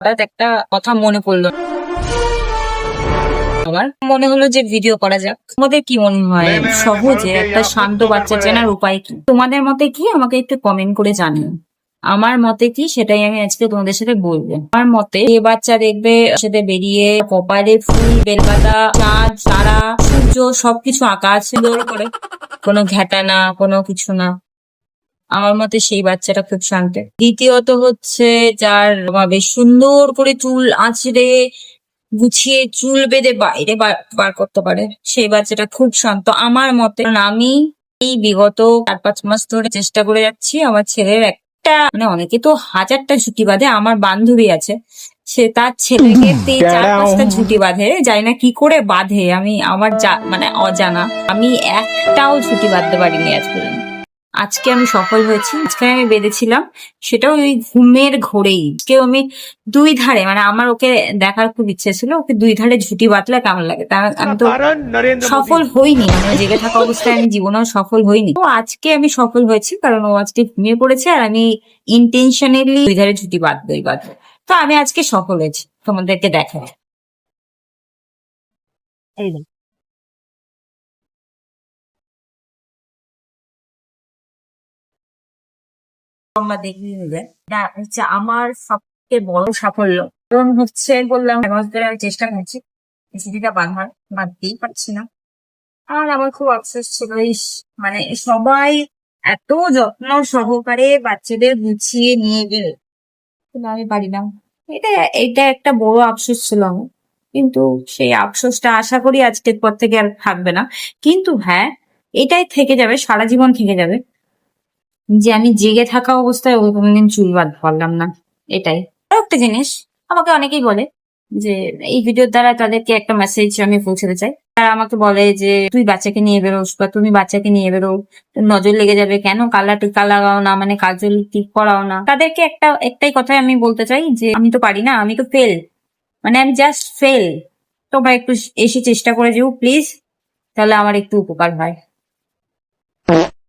হঠাৎ একটা কথা মনে পড়লো, আমার মনে হলো যে ভিডিও করা যাক। তোমাদের কি মনে হয় সহজে একটা শান্ত বাচ্চা চেনার উপায় কি? তোমাদের মতে কি আমাকে একটু কমেন্ট করে জানিও। আমার মতে কি সেটাই আমি আজকে তোমাদের সাথে বলবো। আমার মতে যে বাচ্চা দেখবে সাথে বেরিয়ে কপালে ফুল, বেলপাতা, চাঁদ, তারা, সূর্য সবকিছু আঁকা আছে সুন্দর করে, কোনো ঘেটা না, কোনো কিছু না, আমার মতে সেই বাচ্চাটা খুব শান্ত। দ্বিতীয়ত হচ্ছে যার বেশ সুন্দর করে চুল আঁচড়ে গুছিয়ে চুল বেঁধে বাইরে বার করতে পারে, সেই বাচ্চাটা খুব শান্ত আমার মতে। কারণ আমি এই বিগত 4-5 মাস ধরে চেষ্টা করে যাচ্ছি আমার ছেলের একটা, মানে অনেকে তো হাজারটা ঝুঁটি বাঁধে, আমার বান্ধবী আছে সে তার ছেলেকে 4-5টা ঝুঁটি বাঁধে, জানি না কি করে বাঁধে, আমি আমার মানে অজানা, আমি একটাও ঝুঁটি বাঁধতে পারিনি আজ পর্যন্ত। আজকে আমি সফল হয়েছি। আজকে আমি বেঁধেছিলাম, সেটাও ওই ঘুমের ঘোরেই। কেউ আমি 2 ধারে, মানে আমার ওকে দেখার খুব ইচ্ছে ছিল, ওকে 2 ধারে ঝুঁটি বাঁধলে কেমন লাগে, তা আমি তো সফল হইনি, মানে জেগে থাকা অবস্থায় আমি জীবনেও সফল হইনি। তো আজকে আমি সফল হয়েছি কারণ ও আজকে ঘুমিয়ে পড়েছে আর আমি ইন্টেনশনালি 2 ধারে ঝুঁটি বাঁধবই বাঁধবো। তো আমি আজকে সফল হয়েছি, তোমাদেরকে দেখাই। এই দেখো, তোমরা দেখে নিবে, এটা হচ্ছে আমার সবথেকে বড় সাফল্য। কারণ হচ্ছে বললাম 6 মাস ধরে আমি চেষ্টা করছি ঝুঁটিটা বাঁধতেই পারছি না। আর আমার খুব আফসোস ছিল, মানে সবাই এত যত্ন সহকারে বাচ্চাদের গুছিয়ে নিয়ে গেলে কিন্তু আমি পারি না। এটা এটা একটা বড় আফসোস ছিল আমার। কিন্তু সেই আফসোসটা আশা করি আজকের পর থেকে আর থাকবে না। কিন্তু হ্যাঁ, এটাই থেকে যাবে, সারা জীবন থেকে যাবে যে আমি জেগে থাকা অবস্থায় ওই কোনোদিন চুল বাঁধতে পারলাম না। এটাই। আর একটা জিনিস, আমাকে অনেকেই বলে যে এই ভিডিওর দ্বারা তাদেরকে একটা মেসেজ আমি পৌঁছাতে চাই। তারা আমাকে বলে যে তুই বাচ্চাকে নিয়ে বেরোস বা তুমি বাচ্চাকে নিয়ে বেরো, তোর নজর লেগে যাবে, কেন কালা টিকা লাগাও না, মানে কাজল টিপ করাও না। তাদেরকে একটাই কথাই আমি বলতে চাই যে আমি তো পারি না, আমি তো ফেল, মানে আমি জাস্ট ফেল। তোমরা একটু এসে চেষ্টা করে যেও প্লিজ, তাহলে আমার একটু উপকার হয়।